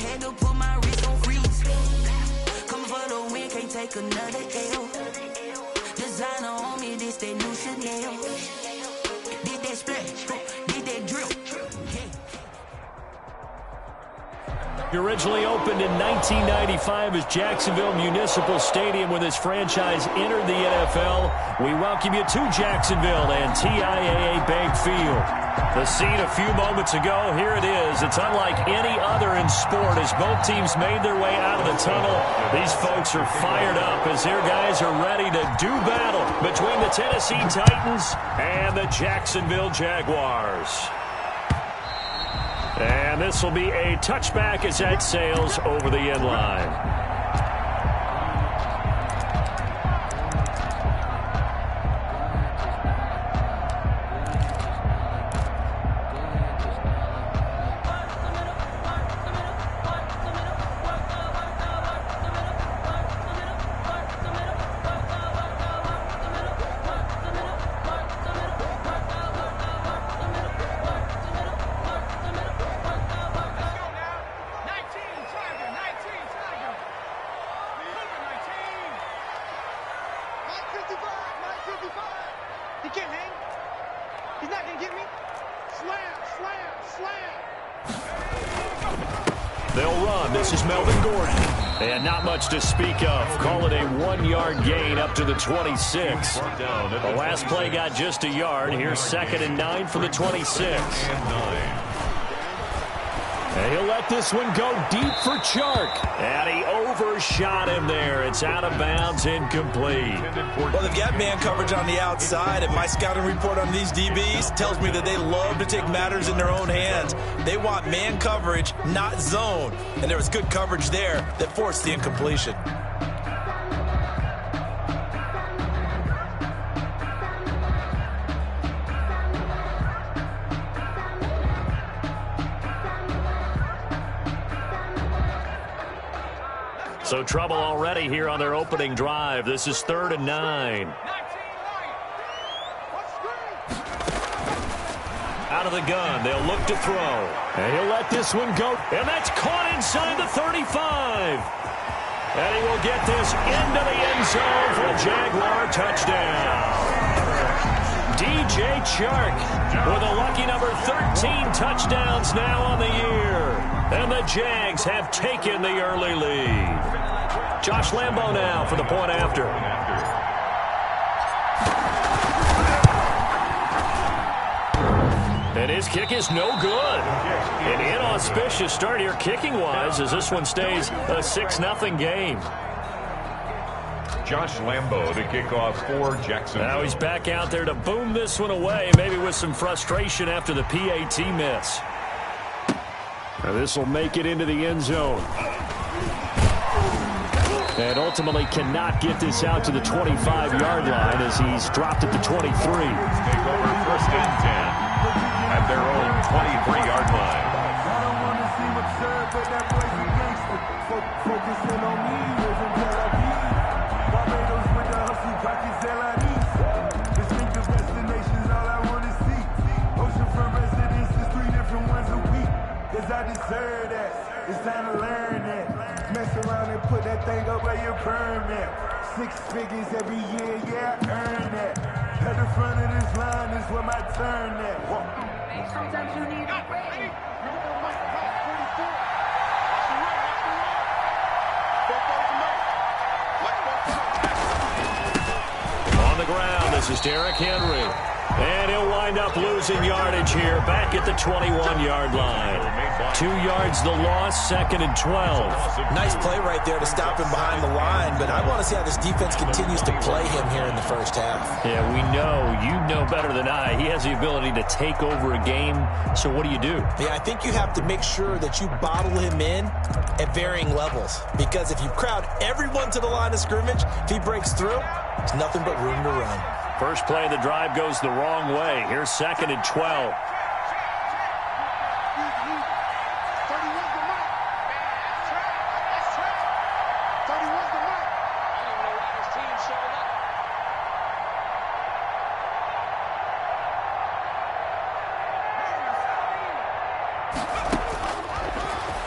had to put my wrist on freeze. Coming for the win, can't take another L. Designer on me, this that new Chanel. Did that splash, did that drip. Originally opened in 1995 as Jacksonville Municipal Stadium when this franchise entered the NFL. We welcome you to Jacksonville and TIAA Bank Field. The scene a few moments ago, here it is. It's unlike any other in sport as both teams made their way out of the tunnel. These folks are fired up as their guys are ready to do battle between the Tennessee Titans and the Jacksonville Jaguars. And this will be a touchback as that sails over the end line. To speak of. Call it a 1-yard gain up to the 26. The last play got just a yard. Here's 2nd and 9 from the 26. And he'll let this one go deep for Chark. And he overshot him there. It's out of bounds, incomplete. Well, they've got man coverage on the outside, and my scouting report on these DBs tells me that they love to take matters in their own hands. They want man coverage, not zone. And there was good coverage there that forced the incompletion. So trouble already here on their opening drive. This is 3rd and 9. Out of the gun, they'll look to throw. And he'll let this one go. And that's caught inside the 35. And he will get this into the end zone for a Jaguar touchdown. DJ Chark with a lucky number 13 touchdowns now on the year. And the Jags have taken the early lead. Josh Lambo now for the point after. And his kick is no good. An inauspicious start here kicking-wise as this one stays a 6-0 game. Josh Lambo, the kickoff for Jacksonville. Now he's back out there to boom this one away, maybe with some frustration after the PAT miss. Now this will make it into the end zone. And ultimately cannot get this out to the 25-yard line as he's dropped at the 23. Take over 1st and 10 at their own 23-yard line. I don't want to seem absurd, but that boy's a gangster. Focusing on me, live in Tel Aviv. Barbados with the hustle, pockets LIDs. Distinctive destinations, all I want to see. Oceanfront residences, 3 different ones a week. Cause I deserve that. It's time to learn that. Mess around and put that thing up where you burn that. 6 figures every year, yeah, I earn that. At the front of this line is where my turn at. Sometimes you need a break. On the ground, this is Derrick Henry. And he'll wind up losing yardage here back at the 21-yard line. 2 yards the loss, 2nd and 12. Nice play right there to stop him behind the line, but I want to see how this defense continues to play him here in the first half. Yeah, we know, you know better than I, he has the ability to take over a game, so what do you do? Yeah, I think you have to make sure that you bottle him in at varying levels, because if you crowd everyone to the line of scrimmage, if he breaks through, there's nothing but room to run. First play of the drive goes the wrong way. Here's 2nd and 12.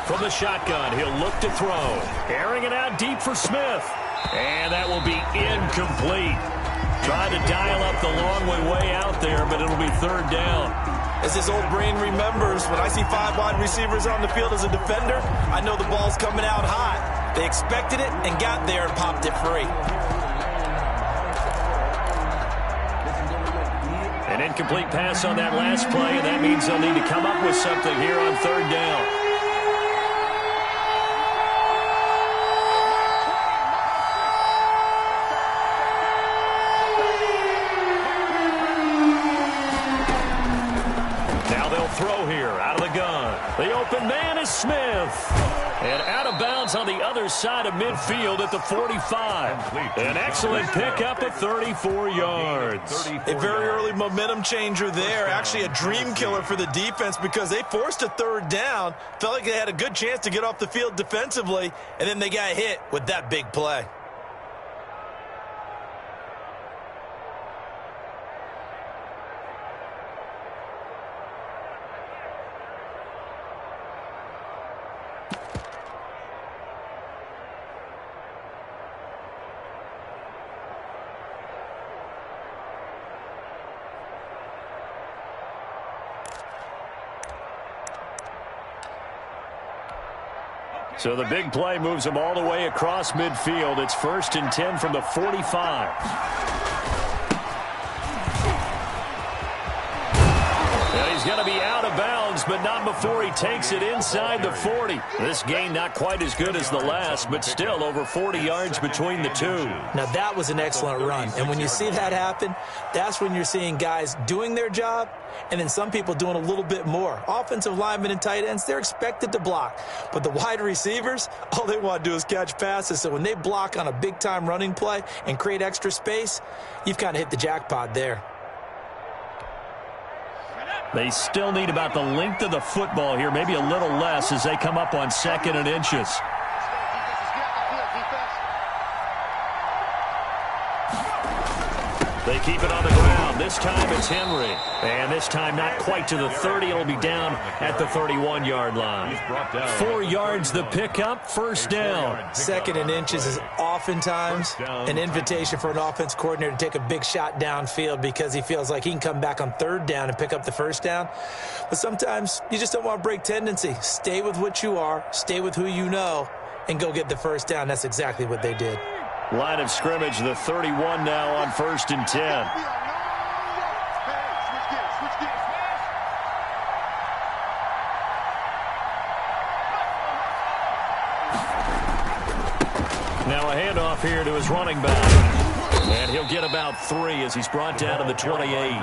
From the shotgun, he'll look to throw. Airing it out deep for Smith. And that will be incomplete. Trying to dial up the long way out there, but it'll be third down. As his old brain remembers, when I see 5 wide receivers on the field as a defender, I know the ball's coming out hot. They expected it and got there and popped it free. An incomplete pass on that last play, and that means they'll need to come up with something here on third down. Throw here out of the gun. The open man is Smith. And out of bounds on the other side of midfield at the 45. An excellent pickup of 34 yards. A very early momentum changer there. Actually a dream killer for the defense because they forced a third down. Felt like they had a good chance to get off the field defensively. And then they got hit with that big play. So the big play moves them all the way across midfield. It's 1st and 10 from the 45. And he's going to be out of bounds, but not before he takes it inside the 40. This gain not quite as good as the last, but still over 40 yards between the two. Now that was an excellent run. And when you see that happen, that's when you're seeing guys doing their job and then some people doing a little bit more. Offensive linemen and tight ends, they're expected to block. But the wide receivers, all they want to do is catch passes. So when they block on a big-time running play and create extra space, you've kind of hit the jackpot there. They still need about the length of the football here, maybe a little less as they come up on 2nd and inches. They keep it on the ground. This time it's Henry. And this time not quite to the 30. It'll be down at the 31-yard line. 4 yards the pickup, 1st down. 2nd and inches is oftentimes an invitation for an offense coordinator to take a big shot downfield because he feels like he can come back on 3rd down and pick up the 1st down. But sometimes you just don't want to break tendency. Stay with what you are, stay with who you know, and go get the 1st down. That's exactly what they did. Line of scrimmage, the 31 now on 1st and 10. Now a handoff here to his running back. And he'll get about 3 as he's brought down to the 28.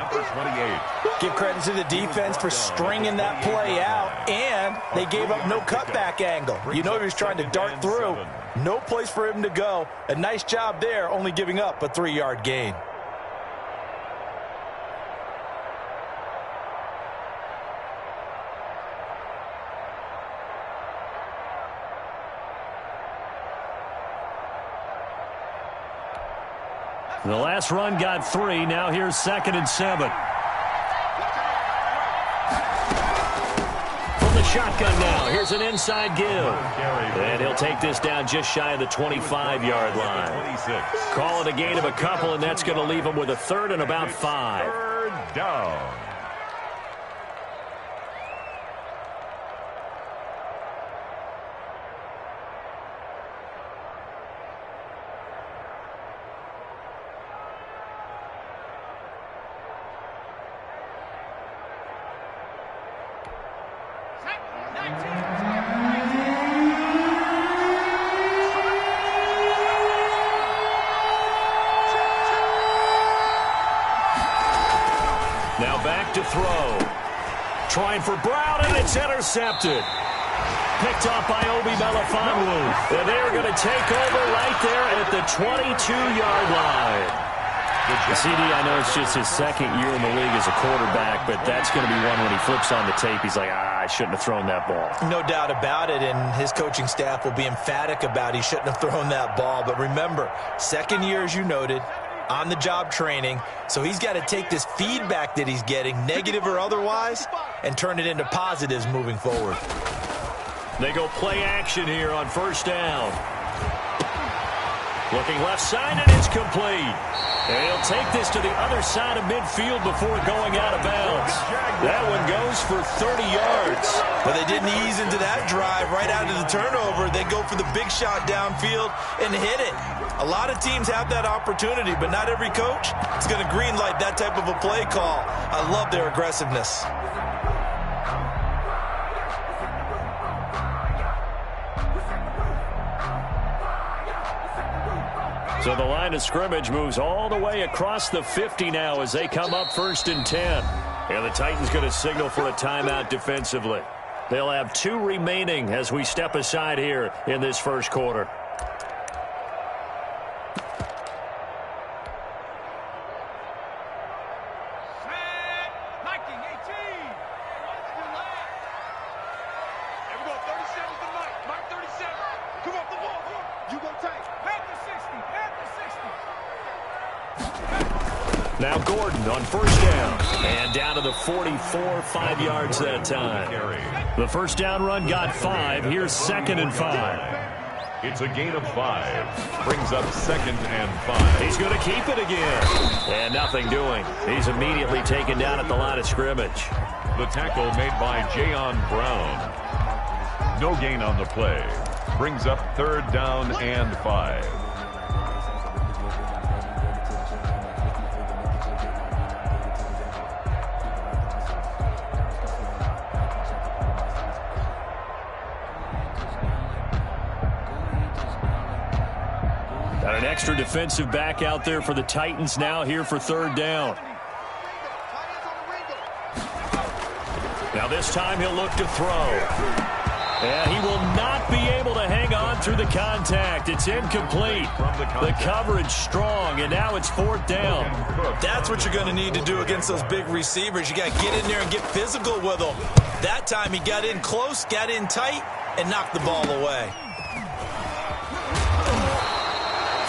Give credit to the defense for stringing that play out, and they gave up no cutback angle. You know he was trying to dart through. No place for him to go. A nice job there, only giving up a 3-yard gain. The last run got 3. Now here's 2nd and 7. From the shotgun now. Here's an inside give. And he'll take this down just shy of the 25-yard line. Call it a gain of a couple, and that's going to leave him with a 3rd and about 5. 3rd down. Now back to throw. Trying for Brown, and it's intercepted. Picked off by Obi Melifonwu. And they're going to take over right there at the 22-yard line. CD, I know it's just his 2nd year in the league as a quarterback, but that's going to be one when he flips on the tape. He's like, I shouldn't have thrown that ball. No doubt about it, and his coaching staff will be emphatic about he shouldn't have thrown that ball. But remember, 2nd year, as you noted, on-the-job training, so he's got to take this feedback that he's getting, negative or otherwise, and turn it into positives moving forward. They go play action here on first down. Looking left side, and it's complete. And he'll take this to the other side of midfield before going out of bounds. That one goes for 30 yards. But they didn't ease into that drive right out of the turnover. They go for the big shot downfield and hit it. A lot of teams have that opportunity, but not every coach is going to green light that type of a play call. I love their aggressiveness. So the line of scrimmage moves all the way across the 50 now as they come up 1st and 10. And the Titans going to signal for a timeout defensively. They'll have 2 remaining as we step aside here in this first quarter. Now Gordon on first down. And down to the 44, 5 yards that time. The first down run got 5. Here's 2nd and 5. It's a gain of 5. Brings up 2nd and 5. He's going to keep it again. And nothing doing. He's immediately taken down at the line of scrimmage. The tackle made by Jayon Brown. No gain on the play. Brings up 3rd down and 5. Got an extra defensive back out there for the Titans now here for 3rd down. Now this time he'll look to throw. And he will not be able to hang on through the contact. It's incomplete. The coverage strong, and now it's 4th down. That's what you're going to need to do against those big receivers. You got to get in there and get physical with them. That time he got in close, got in tight, and knocked the ball away.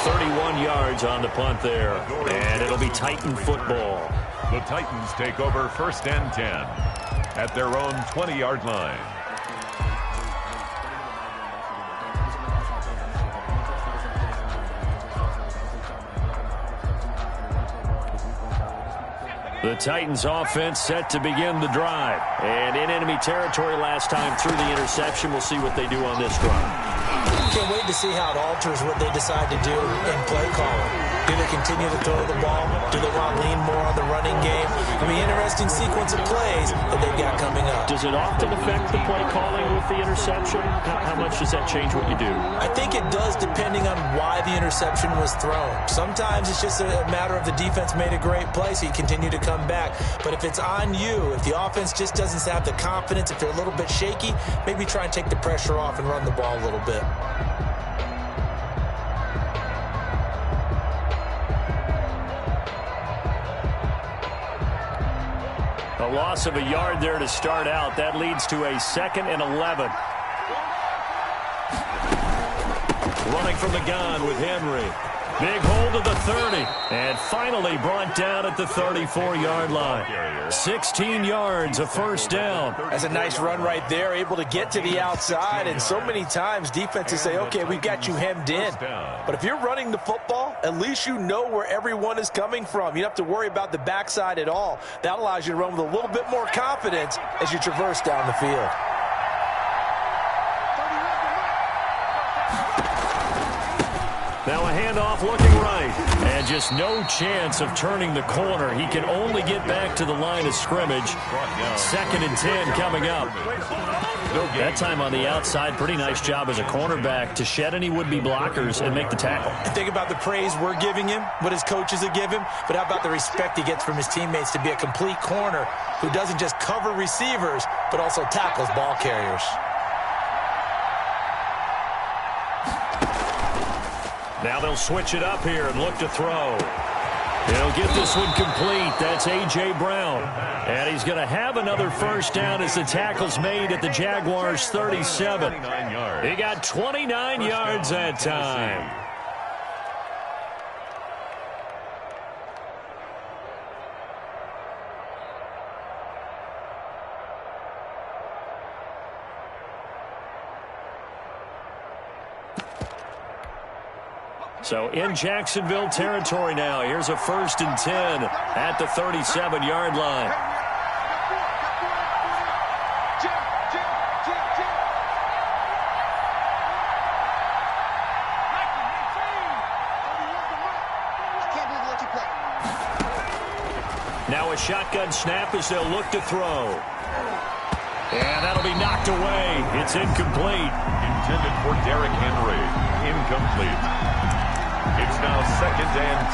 31 yards on the punt there, and it'll be Titan football. The Titans take over 1st and 10 at their own 20-yard line. The Titans offense set to begin the drive. And in enemy territory last time through the interception. We'll see what they do on this drive. Can't wait to see how it alters what they decide to do in play calling. Do they continue to throw the ball? Do they want to lean more on the running game? I mean, interesting sequence of plays that they've got coming up. Does it often affect the play calling with the interception? How much does that change what you do? I think it does depending on why the interception was thrown. Sometimes it's just a matter of the defense made a great play, so you continue to come back. But if it's on you, if the offense just doesn't have the confidence, if they're a little bit shaky, maybe try and take the pressure off and run the ball a little bit. A loss of a yard there to start out. That leads to a 2nd and 11. Running from the gun with Henry. Big hold of the 30. And finally brought down at the 34-yard line. 16 yards, a 1st down. That's a nice run right there, able to get to the outside. And so many times defenses say, okay, we've got you hemmed in. But if you're running the football, at least you know where everyone is coming from. You don't have to worry about the backside at all. That allows you to run with a little bit more confidence as you traverse down the field. Now a handoff looking right. And just no chance of turning the corner. He can only get back to the line of scrimmage. 2nd and 10 coming up. That time on the outside, pretty nice job as a cornerback to shed any would-be blockers and make the tackle. Think about the praise we're giving him, what his coaches have given him, but how about the respect he gets from his teammates to be a complete corner who doesn't just cover receivers, but also tackles ball carriers. Now they'll switch it up here and look to throw. He'll get this one complete. That's A.J. Brown. And he's going to have another 1st down as the tackle's made at the Jaguars' 37. He got 29 yards that time. So in Jacksonville territory now. Here's a 1st and 10 at the 37-yard line. Now a shotgun snap as they'll look to throw. And that'll be knocked away. It's incomplete. Intended for Derrick Henry. Incomplete. It's now 2nd and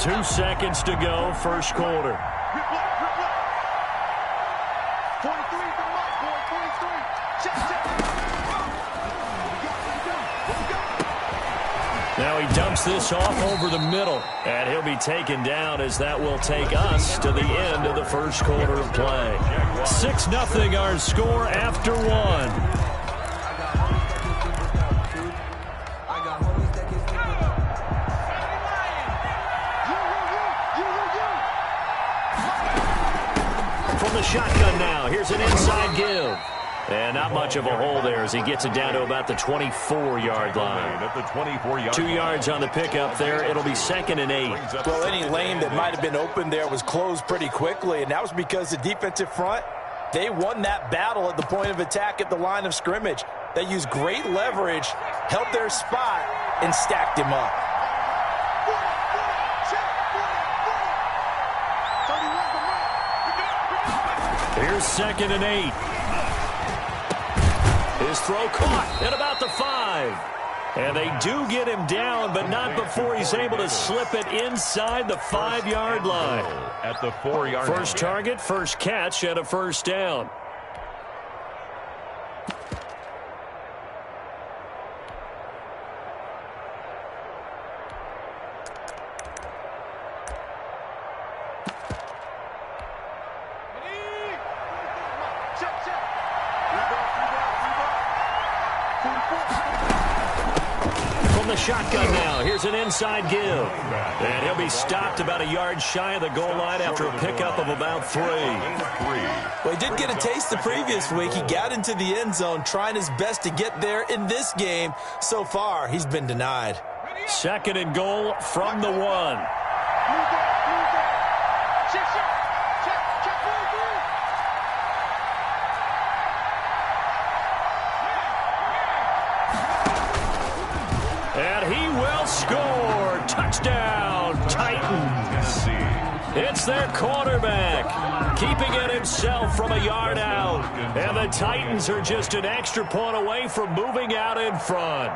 10. 2 seconds to go, first quarter. Now he dumps this off over the middle, and he'll be taken down as that will take us to the end of the first quarter of play. 6-0 our score after one. From the shotgun now, here's an inside give. And not much of a hole there as he gets it down to about the 24-yard line. At the 24-yard 2 yards on the pickup there. It'll be 2nd and 8. Well, any lane that might have been open there was closed pretty quickly, and that was because the defensive front, they won that battle at the point of attack at the line of scrimmage. They used great leverage, held their spot, and stacked him up. Here's 2nd and 8. His throw caught at about the 5. And they do get him down, but not before he's able to slip it inside the 5-yard line. At the 4-yard line. First target, first catch, and a first down. Shotgun now. Here's an inside give. And he'll be stopped about a yard shy of the goal line after a pickup of about 3. Well, he did get a taste the previous week. He got into the end zone trying his best to get there in this game. So far, he's been denied. 2nd and goal from the 1. And he will score. Touchdown, Titans. It's their quarterback, keeping it himself from a yard out. And the Titans are just an extra point away from moving out in front.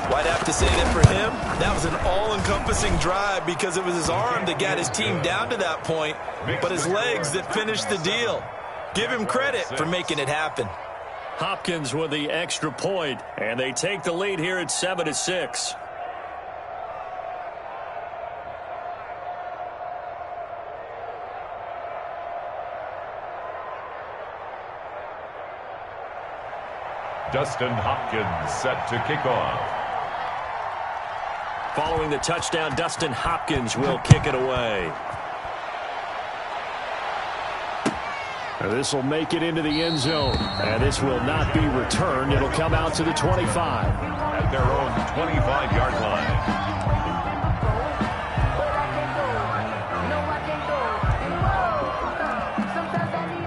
Well, I'd have to say that for him, that was an all-encompassing drive because it was his arm that got his team down to that point, but his legs that finished the deal. Give him credit for making it happen. Hopkins with the extra point, and they take the lead here at 7-6. Dustin Hopkins set to kick off. Following the touchdown, Dustin Hopkins will kick it away. This will make it into the end zone, and this will not be returned. It'll come out to the 25. At their own 25-yard line.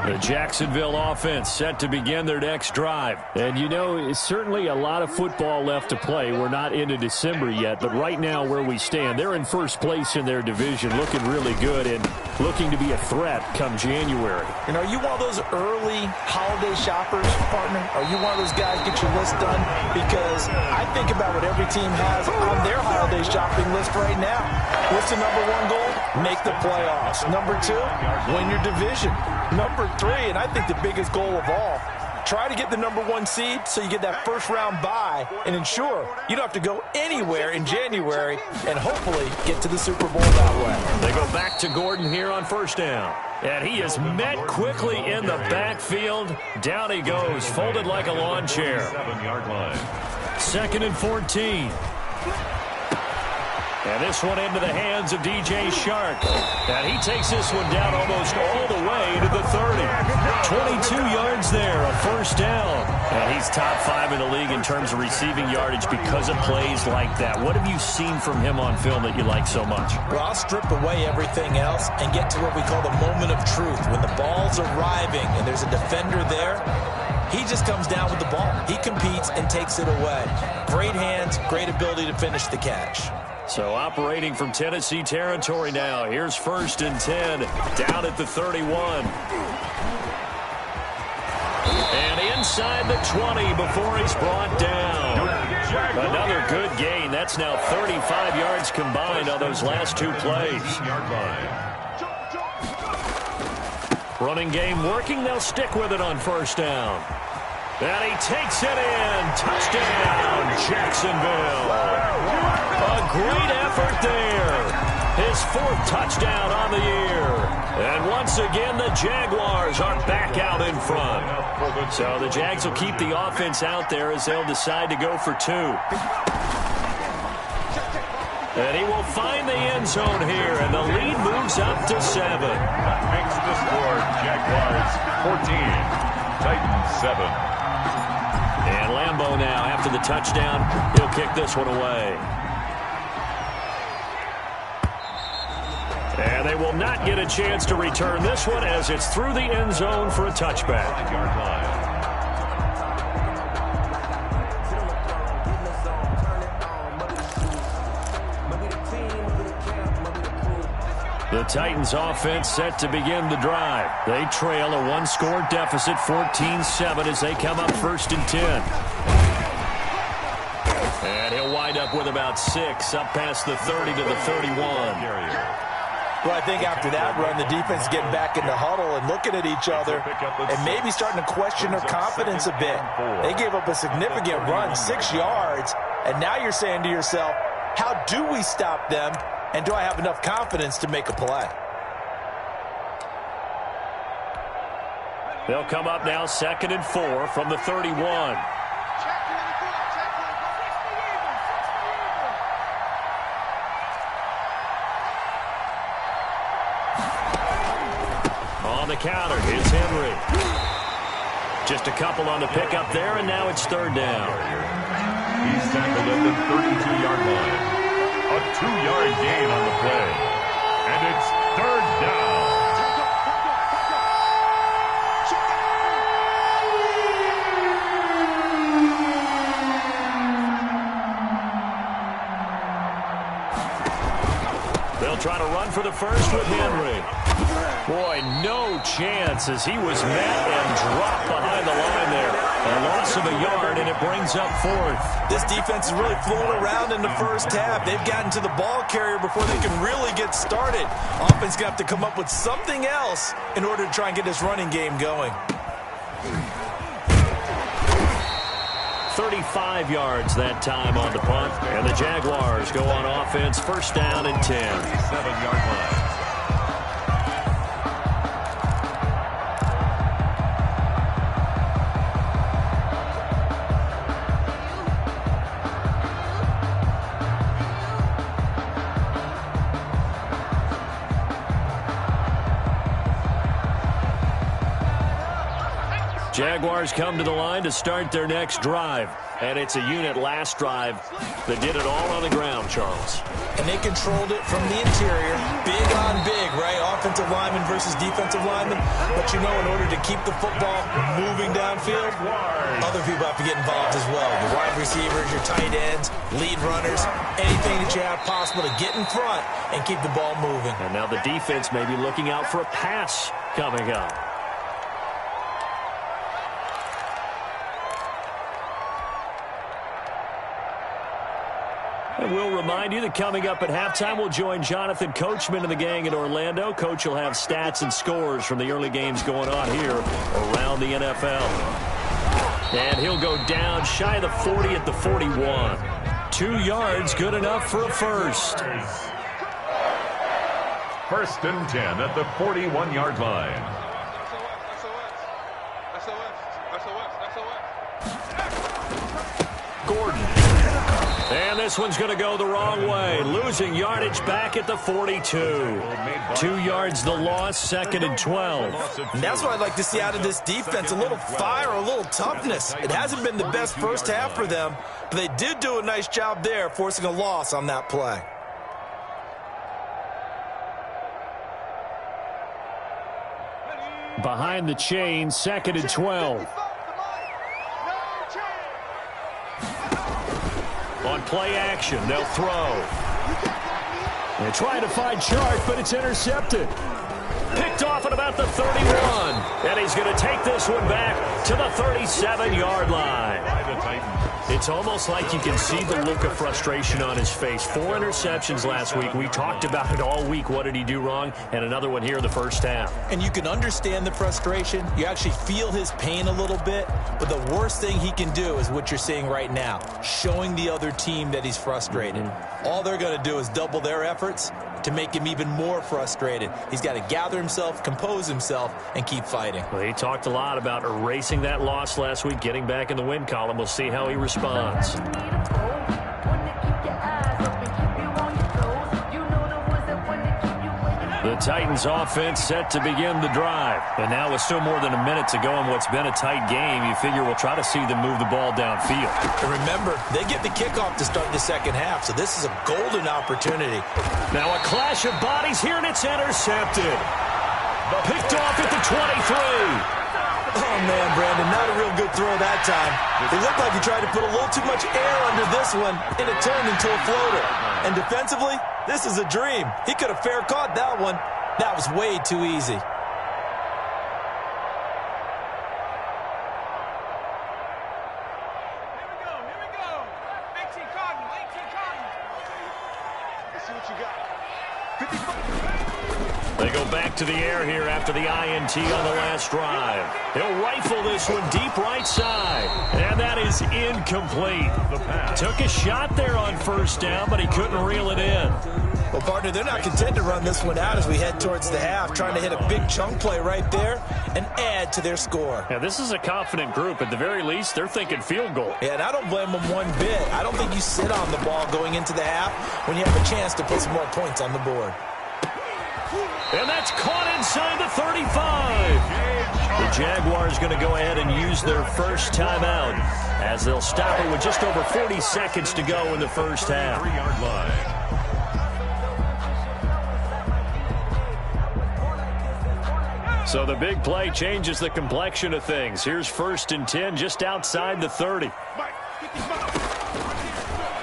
The Jacksonville offense set to begin their next drive. And, you know, it's certainly a lot of football left to play. We're not into December yet, but right now where we stand, they're in first place in their division, looking really good and looking to be a threat come January. And are you one of those early holiday shoppers, partner? Are you one of those guys get your list done? Because I think about what every team has on their holiday shopping list right now. What's the number 1 goal? Make the playoffs. Number 2, win your division. Number 3, and I think the biggest goal of all, try to get the number 1 seed so you get that first-round bye and ensure you don't have to go anywhere in January and hopefully get to the Super Bowl that way. They go back to Gordon here on first down. And he is met quickly in the backfield. Down he goes, folded like a lawn chair. 7-yard line. 2nd and 14. And this one into the hands of DJ Shark. And he takes this one down almost all the way to the 30. 22 yards there, a first down. And he's top 5 in the league in terms of receiving yardage because of plays like that. What have you seen from him on film that you like so much? Well, I'll strip away everything else and get to what we call the moment of truth. When the ball's arriving and there's a defender there, he just comes down with the ball. He competes and takes it away. Great hands, great ability to finish the catch. So operating from Tennessee territory now. Here's 1st and 10 down at the 31. And inside the 20 before he's brought down. Another good gain. That's now 35 yards combined on those last 2 plays. Running game working. They'll stick with it on 1st down. And he takes it in. Touchdown, Jacksonville. A great effort there. His 4th touchdown on the year. And once again, the Jaguars are back out in front. So the Jags will keep the offense out there as they'll decide to go for 2. And he will find the end zone here, and the lead moves up to 7. That makes the score Jaguars 14, Titans 7. And Lambeau now, after the touchdown, he'll kick this one away. And they will not get a chance to return this one as it's through the end zone for a touchback. 5-yard line. The Titans offense set to begin the drive. They trail a 1-score deficit, 14-7, as they come up 1st and 10. And he'll wind up with about 6 up past the 30 to the 31. Well, I think after that run, the defense is getting back in the huddle and looking at each other and maybe starting to question their confidence a bit. They gave up a significant run, 6 yards, and now you're saying to yourself, how do we stop them, and do I have enough confidence to make a play? They'll come up now 2nd and 4 from the 31. On the counter, it's Henry. Just a couple on the pickup there, and now it's 3rd down. He's tackled at the 32-yard line. A 2-yard gain on the play. And it's 3rd down. They'll try to run for the first with Henry. Boy, no chance as he was met and dropped behind the line there. A loss of a yard, and it brings up 4th. This defense is really fooling around in the first half. They've gotten to the ball carrier before they can really get started. Offense going to have to come up with something else in order to try and get this running game going. 35 yards that time on the punt, and the Jaguars go on offense 1st down and 10. 7-yard line. Jaguars come to the line to start their next drive. And it's a unit last drive that did it all on the ground, Charles. And they controlled it from the interior. Big on big, right? Offensive lineman versus defensive lineman. But you know, in order to keep the football moving downfield, other people have to get involved as well. Your wide receivers, your tight ends, lead runners, anything that you have possible to get in front and keep the ball moving. And now the defense may be looking out for a pass coming up. And we'll remind you that coming up at halftime, we'll join Jonathan Coachman and the gang in Orlando. Coach will have stats and scores from the early games going on here around the NFL. And he'll go down shy of the 40 at the 41. 2 yards, good enough for a first. 1st and 10 at the 41-yard line. And this one's going to go the wrong way. Losing yardage back at the 42. 2 yards the loss, 2nd and 12. And that's what I'd like to see out of this defense, a little fire, a little toughness. It hasn't been the best first half for them, but they did do a nice job there, forcing a loss on that play. Behind the chain, 2nd and 12. On play action, they'll throw. They're trying to find Chark, but it's intercepted. Picked off at about the 31. And he's going to take this one back to the 37-yard line. It's almost like you can see the look of frustration on his face. 4 interceptions last week. We talked about it all week. What did he do wrong? And another one here in the first half. And you can understand the frustration. You actually feel his pain a little bit. But the worst thing he can do is what you're seeing right now, showing the other team that he's frustrated. All they're going to do is double their efforts to make him even more frustrated. He's got to gather himself, compose himself, and keep fighting. Well, he talked a lot about erasing that loss last week, getting back in the win column. We'll see how he responds. The Titans offense set to begin the drive. And now with still more than a minute to go in what's been a tight game, you figure we'll try to see them move the ball downfield. And remember, they get the kickoff to start the second half, so this is a golden opportunity. Now a clash of bodies here, and it's intercepted. Picked off at the 23. Oh, man, Brandon, not a real good throw that time. It looked like he tried to put a little too much air under this one, and it turned into a floater. And defensively, this is a dream. He could have fair caught that one. That was way too easy. Here we go. 18 Cardinal. Let's see what you got. 55. They go back to the air here after the INT on the last drive. He'll rifle this one deep right side. And that is incomplete. Took a shot there on first down, but he couldn't reel it in. Well, partner, they're not content to run this one out as we head towards the half, trying to hit a big chunk play right there and add to their score. Yeah, this is a confident group. At the very least, they're thinking field goal. Yeah, and I don't blame them one bit. I don't think you sit on the ball going into the half when you have a chance to put some more points on the board. And that's caught inside the 35. The Jaguars going to go ahead and use their first timeout as they'll stop it with just over 40 seconds to go in the first half. 3-yard line. So the big play changes the complexion of things. Here's 1st and 10 just outside the 30.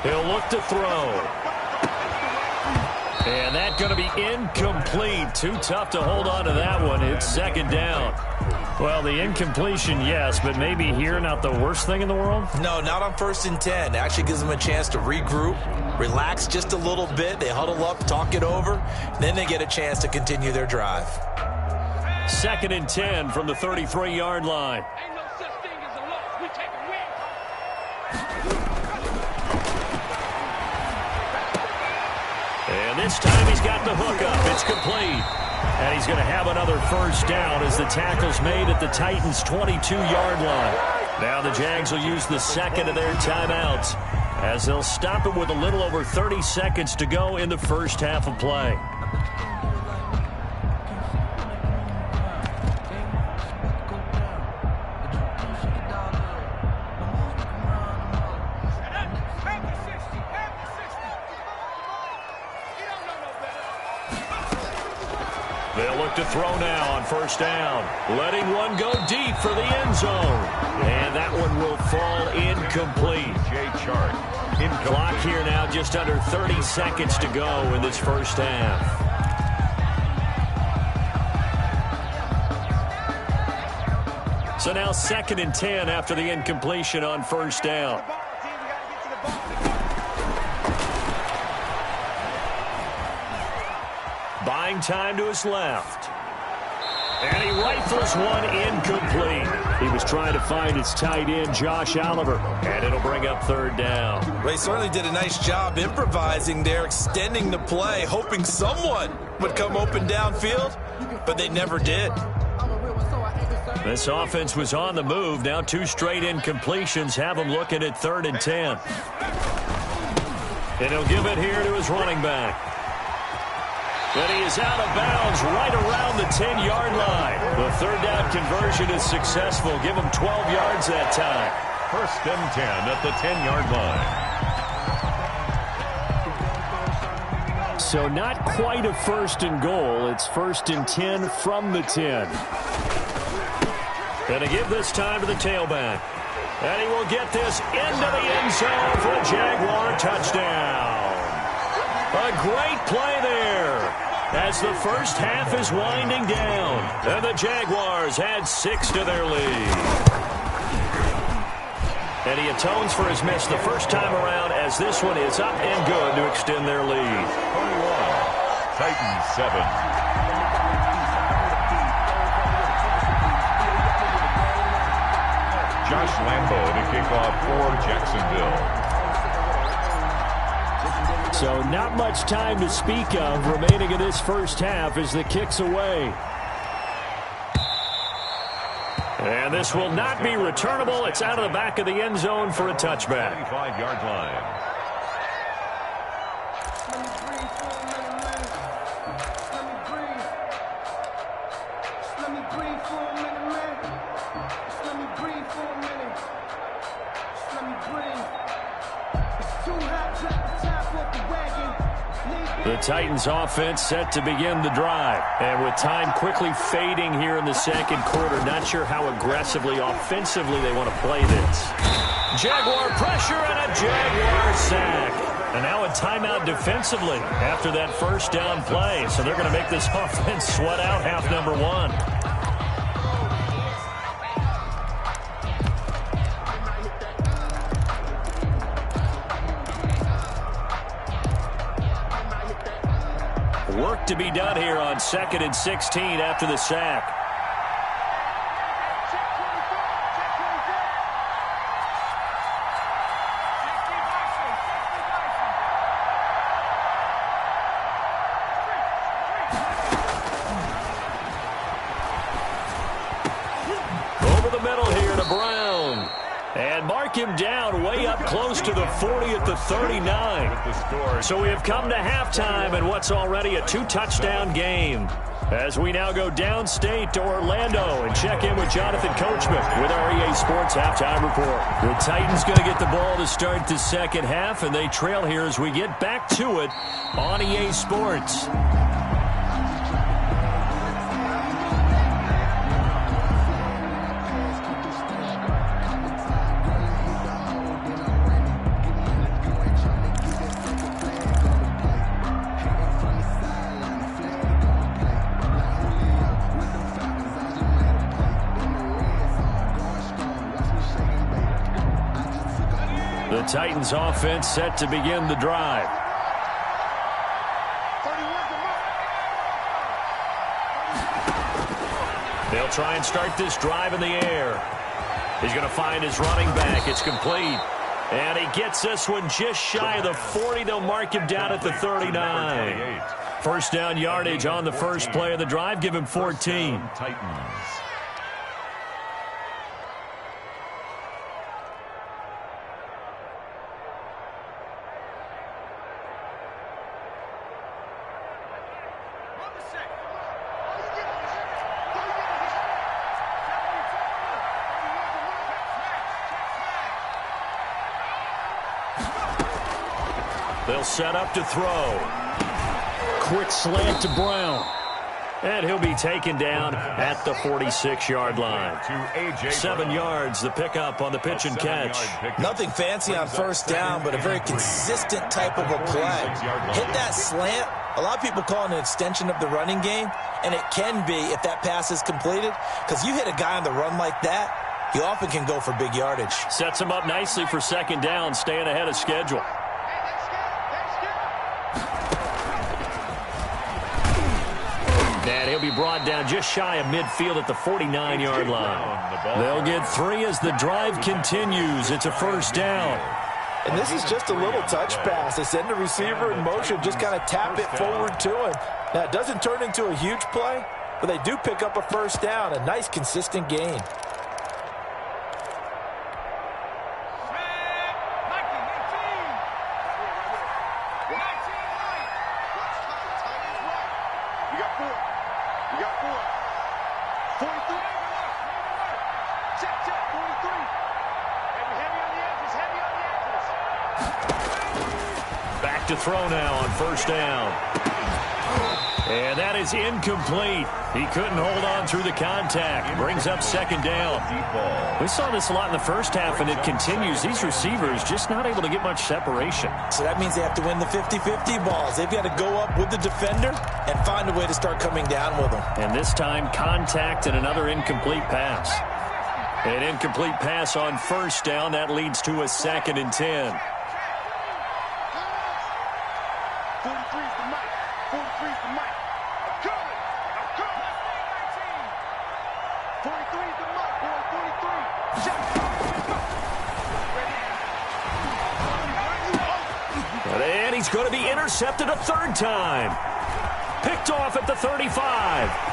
He'll look to throw. And that's going to be incomplete. Too tough to hold on to that one. It's 2nd down. Well, the incompletion, yes, but maybe here not the worst thing in the world? No, not on 1st and 10. It actually gives them a chance to regroup, relax just a little bit. They huddle up, talk it over. Then they get a chance to continue their drive. 2nd and 10 from the 33-yard line. Ain't no such thing as a loss. We take a win. And this time he's got the hook up. It's complete. And he's going to have another first down as the tackle's made at the Titans' 22-yard line. Now the Jags will use the second of their timeouts as they'll stop it with a little over 30 seconds to go in the first half of play. They'll look to throw now on first down. Letting one go deep for the end zone. And that one will fall incomplete. Chark. Clock here now just under 30 seconds to go in this first half. So now 2nd and 10 after the incompletion on first down. Buying time to his left. And he rifles one incomplete. He was trying to find his tight end, Josh Oliver, and it'll bring up 3rd down. Ray certainly did a nice job improvising there, extending the play, hoping someone would come open downfield, but they never did. This offense was on the move. Now 2 straight incompletions have them looking at 3rd and 10. And he'll give it here to his running back. And he is out of bounds right around the 10-yard line. The third down conversion is successful. Give him 12 yards that time. 1st and 10 at the 10-yard line. So not quite a 1st and goal. It's 1st and 10 from the 10. Going to give this time to the tailback. And he will get this into the end zone for a Jaguar touchdown. A great play there as the first half is winding down. And the Jaguars add 6 to their lead. And he atones for his miss the first time around as this one is up and good to extend their lead. 21, Titans 7. Josh Lambo to kick off for Jacksonville. So not much time to speak of remaining in this first half as the kick's away. And this will not be returnable. It's out of the back of the end zone for a touchback. 25-yard line. The Titans offense set to begin the drive. And with time quickly fading here in the second quarter, not sure how aggressively, offensively they want to play this. Jaguar pressure and a Jaguar sack. And now a timeout defensively after that first down play. So they're going to make this offense sweat out half number 1. Work to be done here on 2nd and 16 after the sack. Over the middle here to Brown. And mark him down way up close to the 40 at the 39. So we have come to halftime in what's already a 2-touchdown game. As we now go downstate to Orlando and check in with Jonathan Coachman with our EA Sports Halftime Report. The Titans going to get the ball to start the second half, and they trail here as we get back to it on EA Sports. The Titans offense set to begin the drive. They'll try and start this drive in the air. He's going to find his running back. It's complete. And he gets this one just shy of the 40. They'll mark him down at the 39. First down yardage on the first play of the drive. Give him 14. Titans. They'll set up to throw. Quick slant to Brown. And he'll be taken down at the 46-yard line. 7 yards, the pickup on the pitch and catch. Nothing fancy on first down, but a very consistent type of a play. Hit that slant. A lot of people call it an extension of the running game, and it can be if that pass is completed, because you hit a guy on the run like that, he often can go for big yardage. Sets him up nicely for second down, staying ahead of schedule. And he'll be brought down just shy of midfield at the 49-yard line. They'll get 3 as the drive continues. It's a first down. And this is just a little touch pass. They send the receiver in motion, just kind of tap it forward to him. Now, it doesn't turn into a huge play, but they do pick up a first down. A nice, consistent gain. to throw now on first down. And that is incomplete. He couldn't hold on through the contact. Brings up second down. We saw this a lot in the first half, and it continues. These receivers just not able to get much separation. So that means they have to win the 50-50 balls. They've got to go up with the defender and find a way to start coming down with them. And this time, contact and another incomplete pass. An incomplete pass on first down. That leads to a 2nd and 10. 43's the mic. 43's the mic. I'm coming. 43's the mic, boy. 43. And he's going to be intercepted a third time. Picked off at the 35.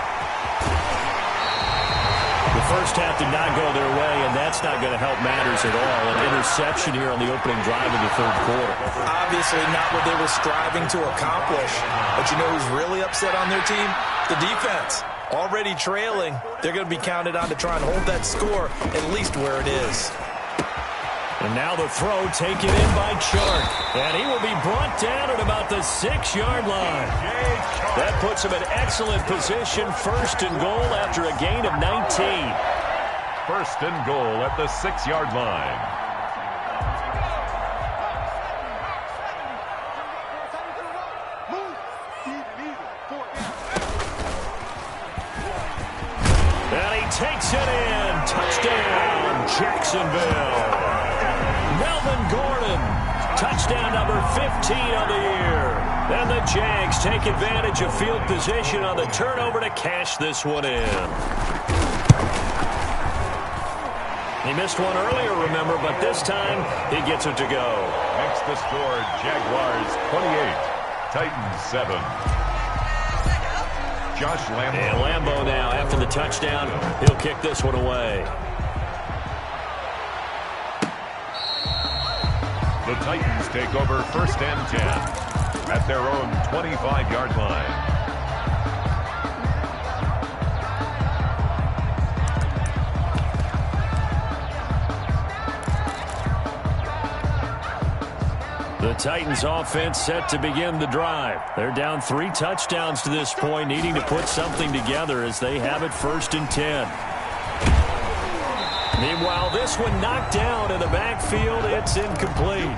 The first half did not go their way, and that's not going to help matters at all. An interception here on the opening drive of the third quarter. Obviously not what they were striving to accomplish. But you know who's really upset on their team? The defense. Already trailing. They're going to be counted on to try and hold that score at least where it is. And now the throw taken in by Chark. And he will be brought down at about the 6-yard line. That puts him in excellent position. 1st and goal after a gain of 19. 1st and goal at the 6-yard line. And he takes it in. Touchdown, Jacksonville. Melvin Gordon, touchdown number 15 on the year. And the Jags take advantage of field position on the turnover to cash this one in. He missed one earlier, remember, but this time he gets it to go. Makes the score Jaguars 28, Titans 7. Josh Lambo. And Lambo now, after the touchdown, he'll kick this one away. The Titans take over 1st and 10 at their own 25-yard line. The Titans offense set to begin the drive. They're down 3 touchdowns to this point, needing to put something together as they have it 1st and 10. Meanwhile, this one knocked down in the backfield. It's incomplete.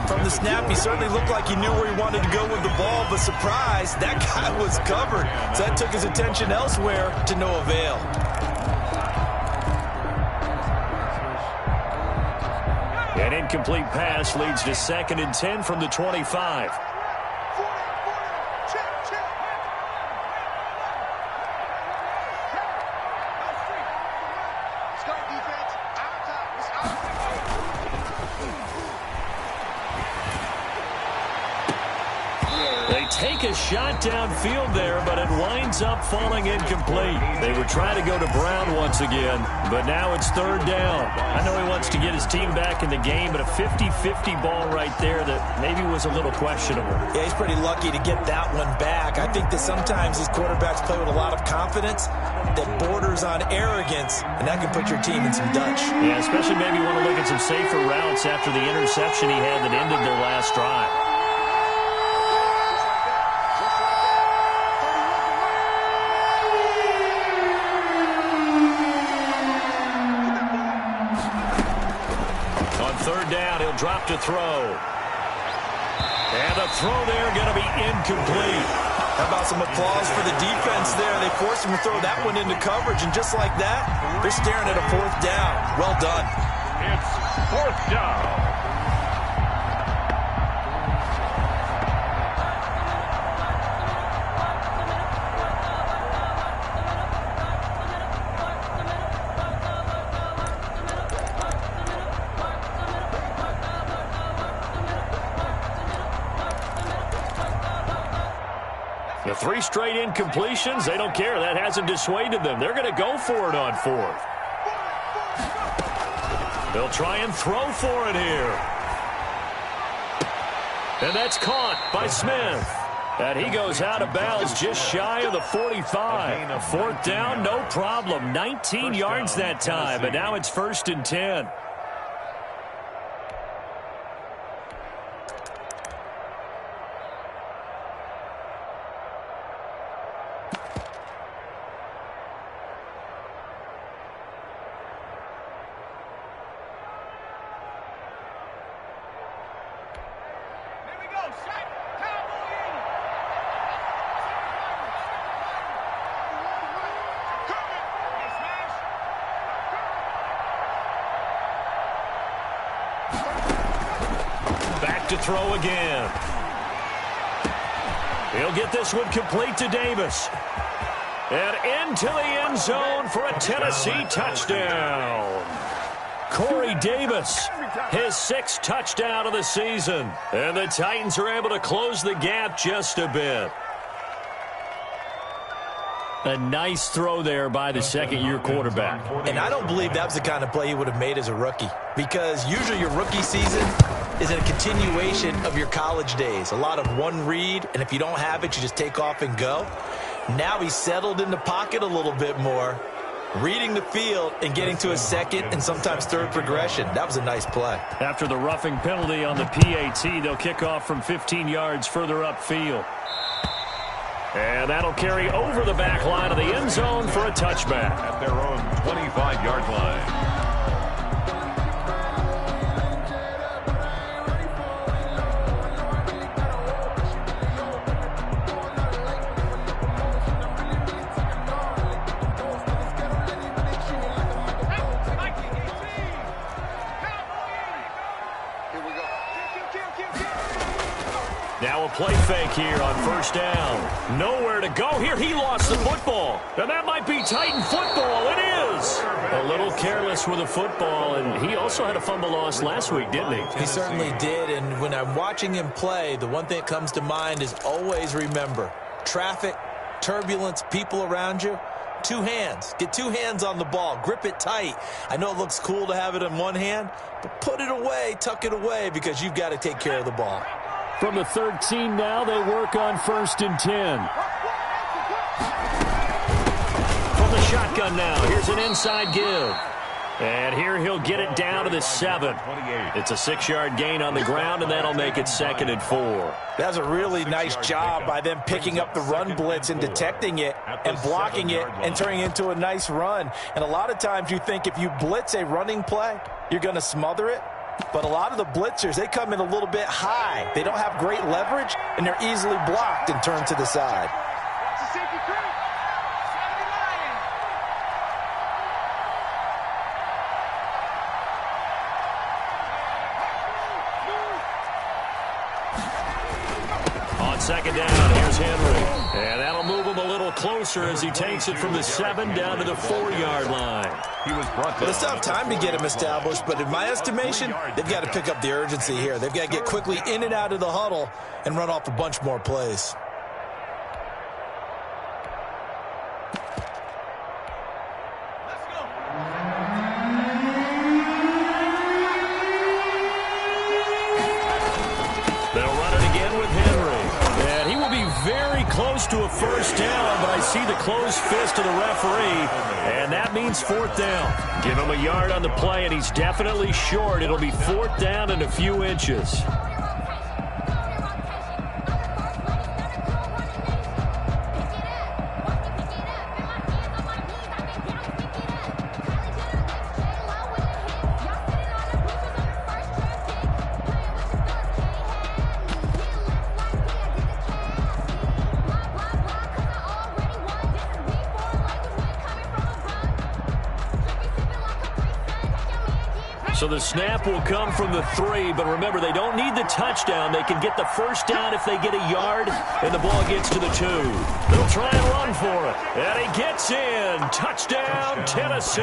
From the snap, he certainly looked like he knew where he wanted to go with the ball, but surprise, that guy was covered. So that took his attention elsewhere to no avail. An incomplete pass leads to 2nd and 10 from the 25. Take a shot downfield there, but it winds up falling incomplete. They were trying to go to Brown once again, but now it's 3rd down. I know he wants to get his team back in the game, but a 50-50 ball right there that maybe was a little questionable. Yeah, he's pretty lucky to get that one back. I think that sometimes these quarterbacks play with a lot of confidence that borders on arrogance, and that can put your team in some Dutch. Yeah, especially maybe want to look at some safer routes after the interception he had that ended their last drive. Drop to throw. And the throw there going to be incomplete. How about some applause for the defense there? They forced him to throw that one into coverage, and just like that, they're staring at a 4th down. Well done. It's 4th down. The 3 straight incompletions, they don't care. That hasn't dissuaded them. They're going to go for it on 4th. They'll try and throw for it here. And that's caught by Smith. And he goes out of bounds just shy of the 45. 4th down, no problem. 19 yards that time, but now it's 1st and 10. throw again. He'll get this one complete to Davis. And into the end zone for a Tennessee touchdown. Corey Davis, his 6th touchdown of the season. And the Titans are able to close the gap just a bit. A nice throw there by the second-year quarterback. And I don't believe that was the kind of play he would have made as a rookie, because usually your rookie season is a continuation of your college days. A lot of one read, and if you don't have it, you just take off and go. Now he's settled in the pocket a little bit more, reading the field and getting to a second and sometimes third progression. That was a nice play. After the roughing penalty on the PAT, they'll kick off from 15 yards further upfield. And that'll carry over the back line of the end zone for a touchback. At their own 25-yard line. Now a play fake here on first down. Nowhere to go here. He lost the football. And that might be Titan football. It is. A little careless with the football, and he also had a fumble loss last week, didn't he? He certainly did, and when I'm watching him play, the one thing that comes to mind is always remember, traffic, turbulence, people around you, 2 hands. Get 2 hands on the ball. Grip it tight. I know it looks cool to have it in one hand, but put it away, tuck it away, because you've got to take care of the ball. From the 13 now, they work on 1st and 10. From the shotgun now, here's an inside give. And here he'll get it down to the 7. It's a 6-yard gain on the ground, and that'll make it 2nd and 4. That's a really nice job by them picking up the run blitz and detecting it and blocking it and turning it into a nice run. And a lot of times you think if you blitz a running play, you're going to smother it. But a lot of the blitzers, they come in a little bit high. They don't have great leverage, and they're easily blocked and turned to the side. On second down, here's Henry. And that'll move him a little closer as he takes it from the 7 down to the 4-yard line. He was brought down. Well, it's not time to get him established, but in my estimation, they've got to pick up the urgency here. They've got to get quickly in and out of the huddle and run off a bunch more plays. They'll run it again with Henry. And he will be very close to a first down, but I see the closed fist of the referee, and that means 4th down. Give him a yard on the play, and he's definitely short. It'll be 4th down and a few inches. So the snap will come from the 3, but remember, they don't need the touchdown. They can get the first down if they get a yard, and the ball gets to the 2. They'll try and run for it. And he gets in. Touchdown, Tennessee.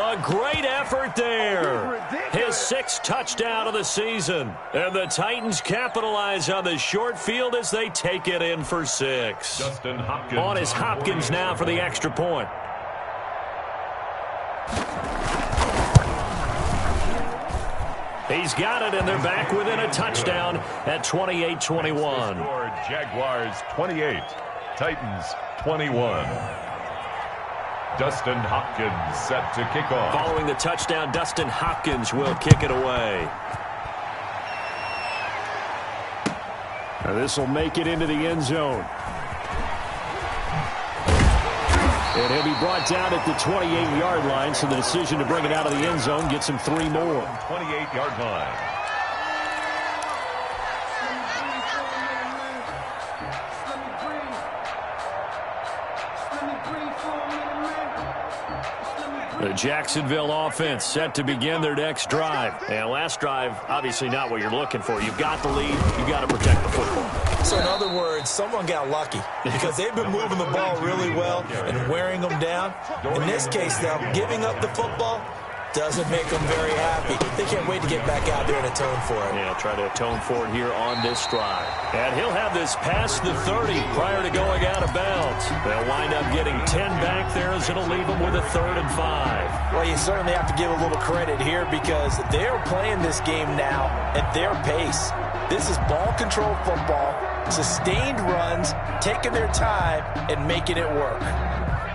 A great effort there. His 6th touchdown of the season. And the Titans capitalize on the short field as they take it in for 6. Justin Hopkins. On is Hopkins now for the extra point. He's got it, and they're back within a touchdown at 28-21. Jaguars 28, Titans 21. Dustin Hopkins set to kick off. Following the touchdown, Dustin Hopkins will kick it away. Now this will make it into the end zone. And he'll be brought down at the 28-yard line, so the decision to bring it out of the end zone gets him 3 more. 28-yard line. The Jacksonville offense set to begin their next drive. And last drive, obviously not what you're looking for. You've got the lead. You've got to protect the football. So in other words, someone got lucky because they've been moving the ball really well and wearing them down. In this case, though, giving up the football doesn't make them very happy. They can't wait to get back out there and atone for it. Yeah, try to atone for it here on this drive. And he'll have this past the 30 prior to going out of bounds. They'll wind up getting 10 back there as it'll leave them with a 3rd and 5. Well, you certainly have to give a little credit here because they're playing this game now at their pace. This is ball control football, sustained runs, taking their time and making it work.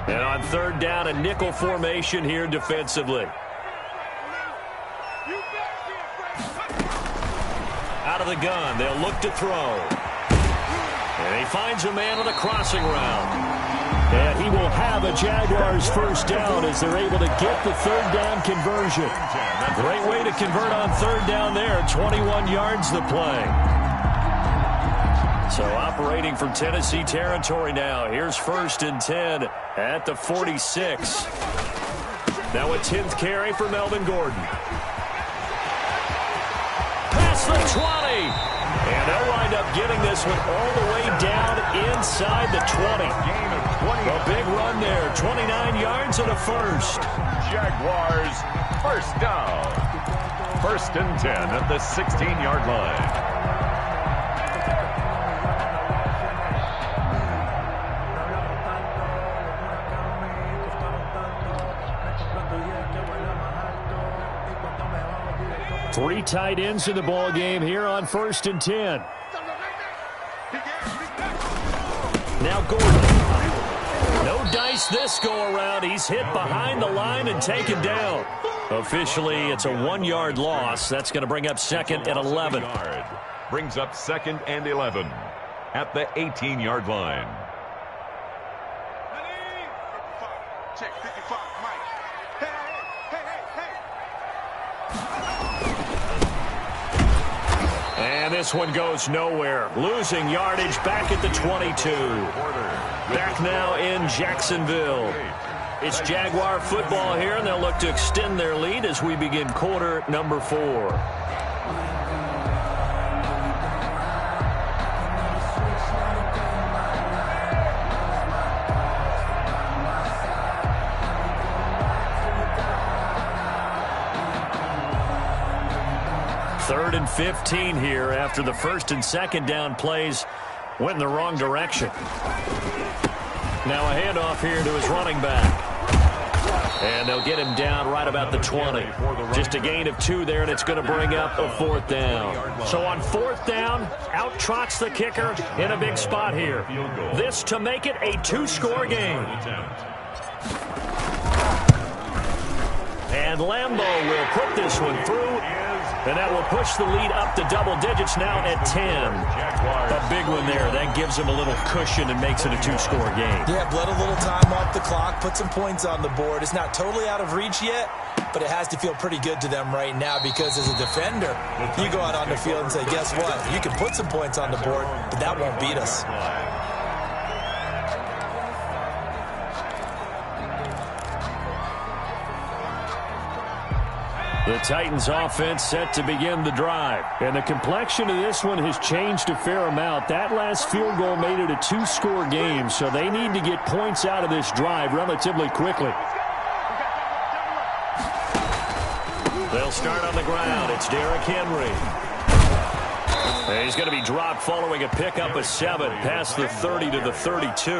And on 3rd down, a nickel formation here defensively. Out of the gun, they'll look to throw. And he finds a man on the crossing route. And he will have a Jaguars 1st down as they're able to get the 3rd down conversion. Great way to convert on 3rd down there. 21 yards the play. So operating from Tennessee territory now. Here's 1st and 10 at the 46. Now a 10th carry for Melvin Gordon. Past the 20. And they'll wind up getting this one all the way down inside the 20. A big run there. 29 yards and a 1st. Jaguars 1st down. 1st and 10 at the 16-yard line. Three tight ends in the ball game here on 1st and 10. Now Gordon. No dice this go around. He's hit behind the line and taken down. Officially, it's a 1-yard loss. That's going to bring up 2nd and 11. Brings up 2nd and 11 at the 18-yard line. Check 55, Mike. Hey. And this one goes nowhere. Losing yardage back at the 22. Back now in Jacksonville. It's Jaguar football here, and they'll look to extend their lead as we begin quarter number 4. Third and 15 here after the 1st and 2nd down plays went in the wrong direction. Now a handoff here to his running back. And they'll get him down right about the 20. Just a gain of 2 there, and it's going to bring up a 4th down. So on 4th down, out trots the kicker in a big spot here. This to make it a 2-score game. And Lambeau will put this one through. And that will push the lead up to double digits now at 10. A big one there. That gives them a little cushion and makes it a 2-score game. Yeah, let a little time off the clock, put some points on the board. It's not totally out of reach yet, but it has to feel pretty good to them right now because as a defender, you go out on the field and say, guess what? You can put some points on the board, but that won't beat us. The Titans offense set to begin the drive. And the complexion of this one has changed a fair amount. That last field goal made it a 2-score game, so they need to get points out of this drive relatively quickly. They'll start on the ground. It's Derrick Henry. And he's going to be dropped following a pickup of 7 past the 30 to the 32.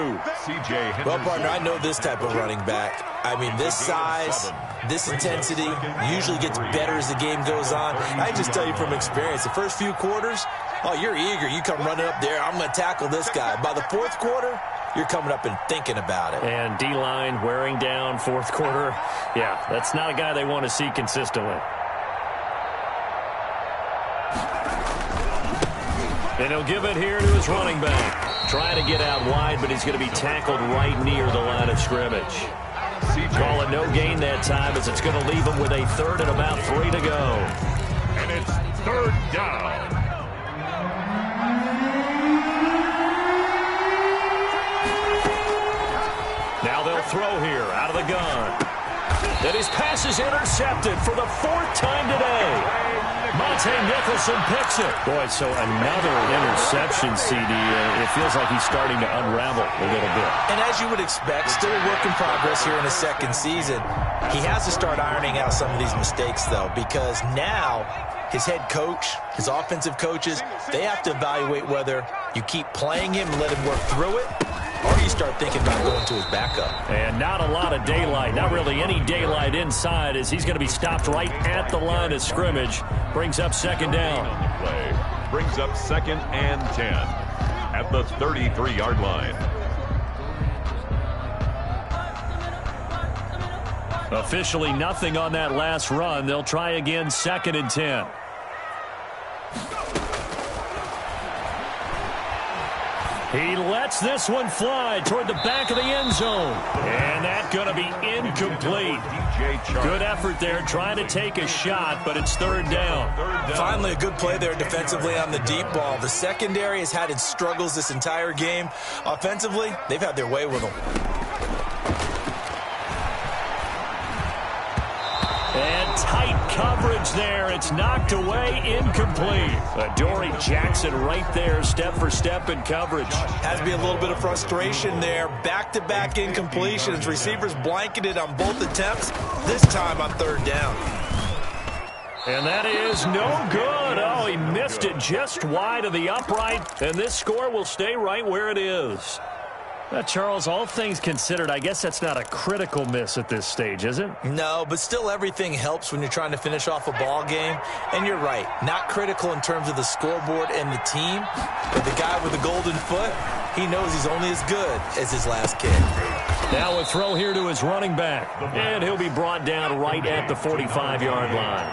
Well, partner, I know this type of running back. I mean, this size, this intensity usually gets better as the game goes on. I just tell you from experience, the first few quarters, oh, you're eager. You come running up there, I'm going to tackle this guy. By the 4th quarter, you're coming up and thinking about it. And D-line wearing down 4th quarter. Yeah, that's not a guy they want to see consistently. And he'll give it here to his running back. Trying to get out wide, but he's going to be tackled right near the line of scrimmage. Call it no gain that time as it's going to leave him with a 3rd and about 3 to go. And it's 3rd down. Now they'll throw here out of the gun. And his pass is intercepted for the 4th time today. Monte Nicholson picks it. Boy, so another interception, CD. It feels like he's starting to unravel a little bit. And as you would expect, still a work in progress here in his second season. He has to start ironing out some of these mistakes, though, because now his head coach, his offensive coaches, they have to evaluate whether you keep playing him and let him work through it, or you start thinking about going to his backup. And not a lot of daylight, not really any daylight inside, as he's going to be stopped right at the line of scrimmage. Brings up 2nd down. Play brings up 2nd and 10 at the 33-yard line. Officially nothing on that last run. They'll try again, 2nd and 10. He lets this one fly toward the back of the end zone. And that's going to be incomplete. Good effort there, trying to take a shot, but it's 3rd down. Finally, a good play there defensively on the deep ball. The secondary has had its struggles this entire game. Offensively, they've had their way with them. And tight coverage there. It's knocked away, incomplete. Adoree Jackson right there, step for step in coverage. Has to be a little bit of frustration there. Back-to-back incompletions. Receivers blanketed on both attempts, this time on 3rd down. And that is no good. Oh, he missed it just wide of the upright, and this score will stay right where it is. Charles, all things considered, I guess that's not a critical miss at this stage, is it? No, but still everything helps when you're trying to finish off a ball game. And you're right, not critical in terms of the scoreboard and the team. But the guy with the golden foot, he knows he's only as good as his last kick. Now a throw here to his running back. And he'll be brought down right at the 45-yard line.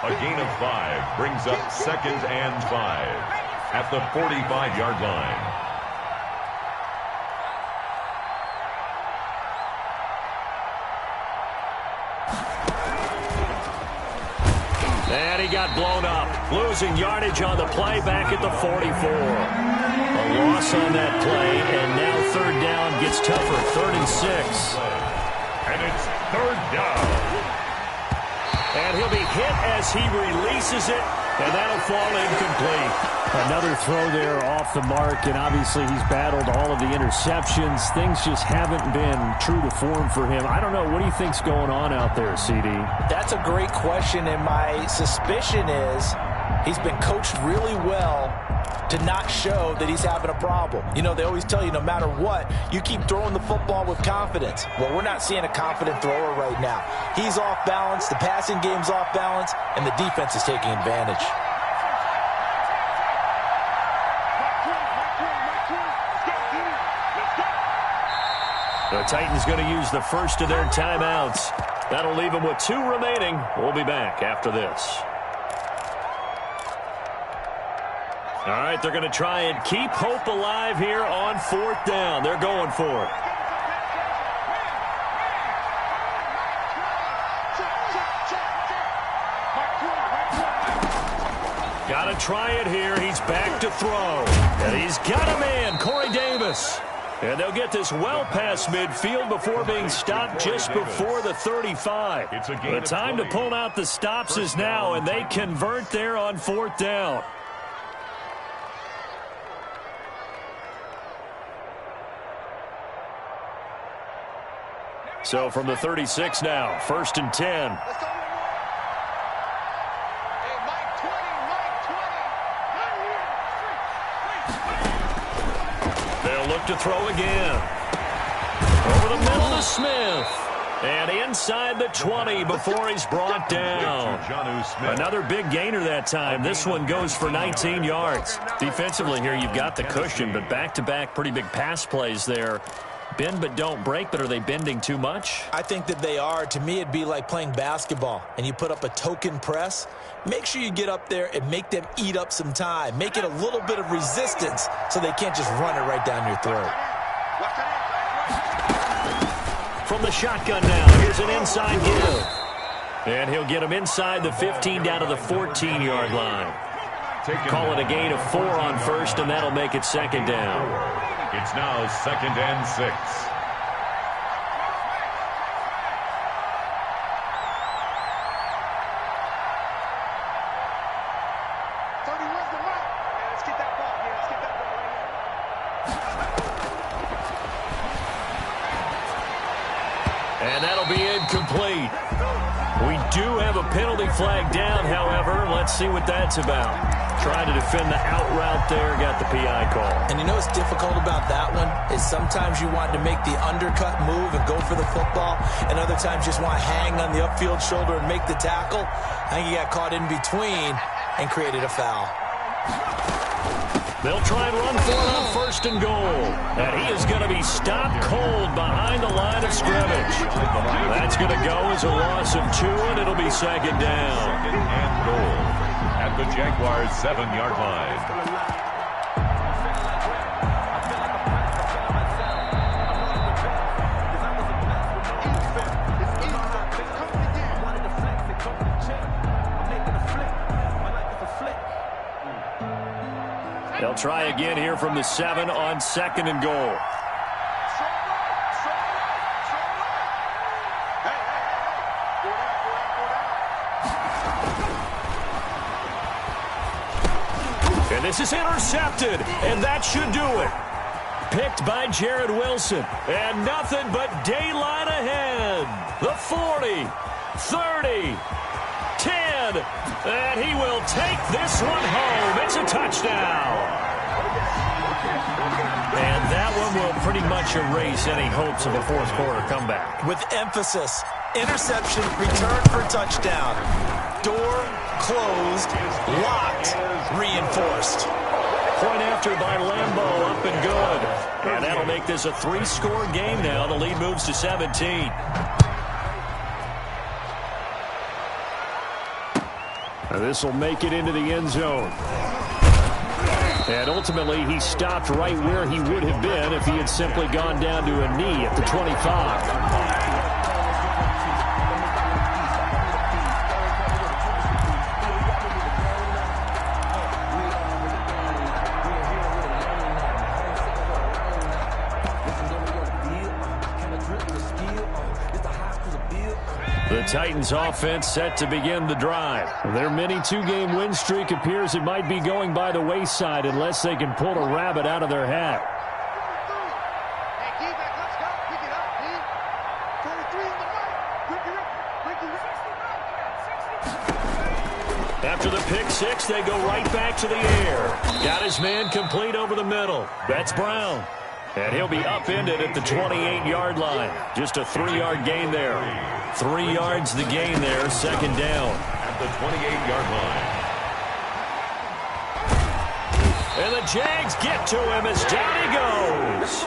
A gain of 5 brings up 2nd and 5 at the 45-yard line. And he got blown up, losing yardage on the play back at the 44. A loss on that play, and now 3rd down gets tougher, 3rd and 6. And it's 3rd down. And he'll be hit as he releases it, and that'll fall incomplete. Another throw there off the mark, and obviously he's battled all of the interceptions. Things just haven't been true to form for him. I don't know. What do you think's going on out there, CD? That's a great question, and my suspicion is he's been coached really well to not show that he's having a problem. You know, they always tell you no matter what, you keep throwing the football with confidence. Well, we're not seeing a confident thrower right now. He's off balance, the passing game's off balance, and the defense is taking advantage. The Titans going to use the first of their timeouts. That'll leave them with 2 remaining. We'll be back after this. All right, they're going to try and keep hope alive here on 4th down. They're going for it. Got to try it here. He's back to throw. And he's got a man, Corey Davis. And they'll get this well past midfield before being stopped just before the 35. The time to pull out the stops is now, and they convert there on 4th down. So from the 36 now, 1st and 10. They'll look to throw again. Over the middle to Smith. And inside the 20 before he's brought down. Another big gainer that time. This one goes for 19 yards. Defensively here, you've got the cushion, but back-to-back pretty big pass plays there. Bend but don't break, but are they bending too much? I think that they are. To me, it'd be like playing basketball, and you put up a token press. Make sure you get up there and make them eat up some time. Make it a little bit of resistance so they can't just run it right down your throat. From the shotgun now, here's an inside give. And he'll get him inside the 15 down to the 14-yard line. Call it a gain of 4 on first, and that'll make it 2nd down. It's now 2nd and 6. And that'll be incomplete. We do have a penalty flag down, however. Let's see what that's about. Trying to defend the out route there, got the PI call. And you know what's difficult about that one is sometimes you want to make the undercut move and go for the football, and other times just want to hang on the upfield shoulder and make the tackle. I think he got caught in between and created a foul. They'll try and run for it on first and goal. And he is going to be stopped cold behind the line of scrimmage. That's going to go as a loss of 2, and it'll be second down. Second and goal at the Jaguars' 7-yard line. They'll try again here from the 7 on second and goal. And this is intercepted, and that should do it. Picked by Jared Wilson, and nothing but daylight ahead. The 40, 30, 10, and he will take this one home. It's a touchdown. And that one will pretty much erase any hopes of a fourth quarter comeback. With emphasis, interception, return for touchdown. Door closed, locked, reinforced. Point after by Lambo, up and good. And that'll make this a 3-score game now. The lead moves to 17. This will make it into the end zone. And ultimately, he stopped right where he would have been if he had simply gone down to a knee at the 25. The Titans offense set to begin the drive. Their mini 2-game win streak appears it might be going by the wayside unless they can pull a rabbit out of their hat. After the pick 6, they go right back to the air. Got his man complete over the middle. That's Brown. And he'll be upended at the 28-yard line. Just a 3-yard gain there. 3 yards the gain there, second down. At the 28-yard line. And the Jags get to him as down he goes.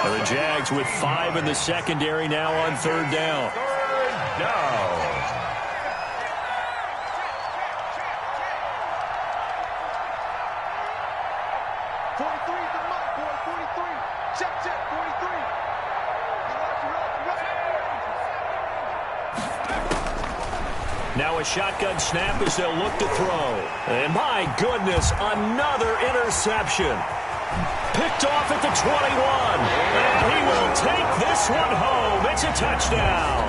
And the Jags with 5 in the secondary now on third down. Third down. Now a shotgun snap as they'll look to throw. And my goodness, another interception. Picked off at the 21. And he will take this one home. It's a touchdown.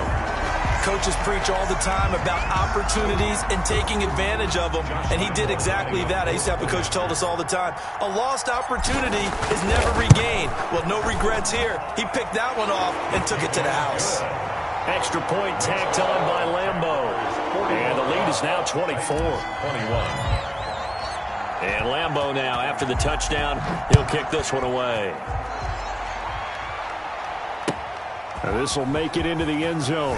Coaches preach all the time about opportunities and taking advantage of them, and he did exactly that. I used to have a coach told us all the time, a lost opportunity is never regained. Well, no regrets here. He picked that one off and took it to the house. Extra point tacked on by Lambo. And the lead is now 24. 21. And Lambo now, after the touchdown, he'll kick this one away. This will make it into the end zone.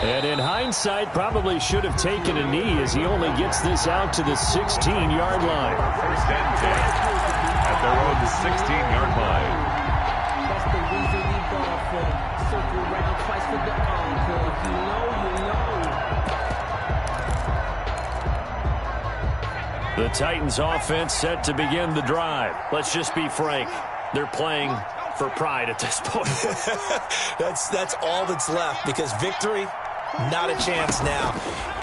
And in hindsight, probably should have taken a knee as he only gets this out to the 16-yard line. First and 10 at their own 16-yard line. That's the reason we ball for. Circle round twice for the encore. If you know, you know. The Titans offense set to begin the drive. Let's just be frank. They're playing for pride at this point. That's all that's left, because victory, not a chance now.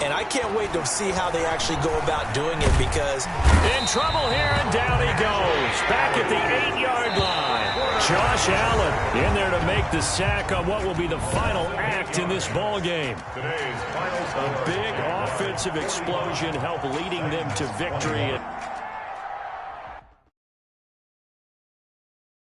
And I can't wait to see how they actually go about doing it, because in trouble here, and down he goes. Back at the 8-yard line. Josh Allen in there to make the sack on what will be the final act in this ball game. Today's final A big offensive explosion helped leading them to victory.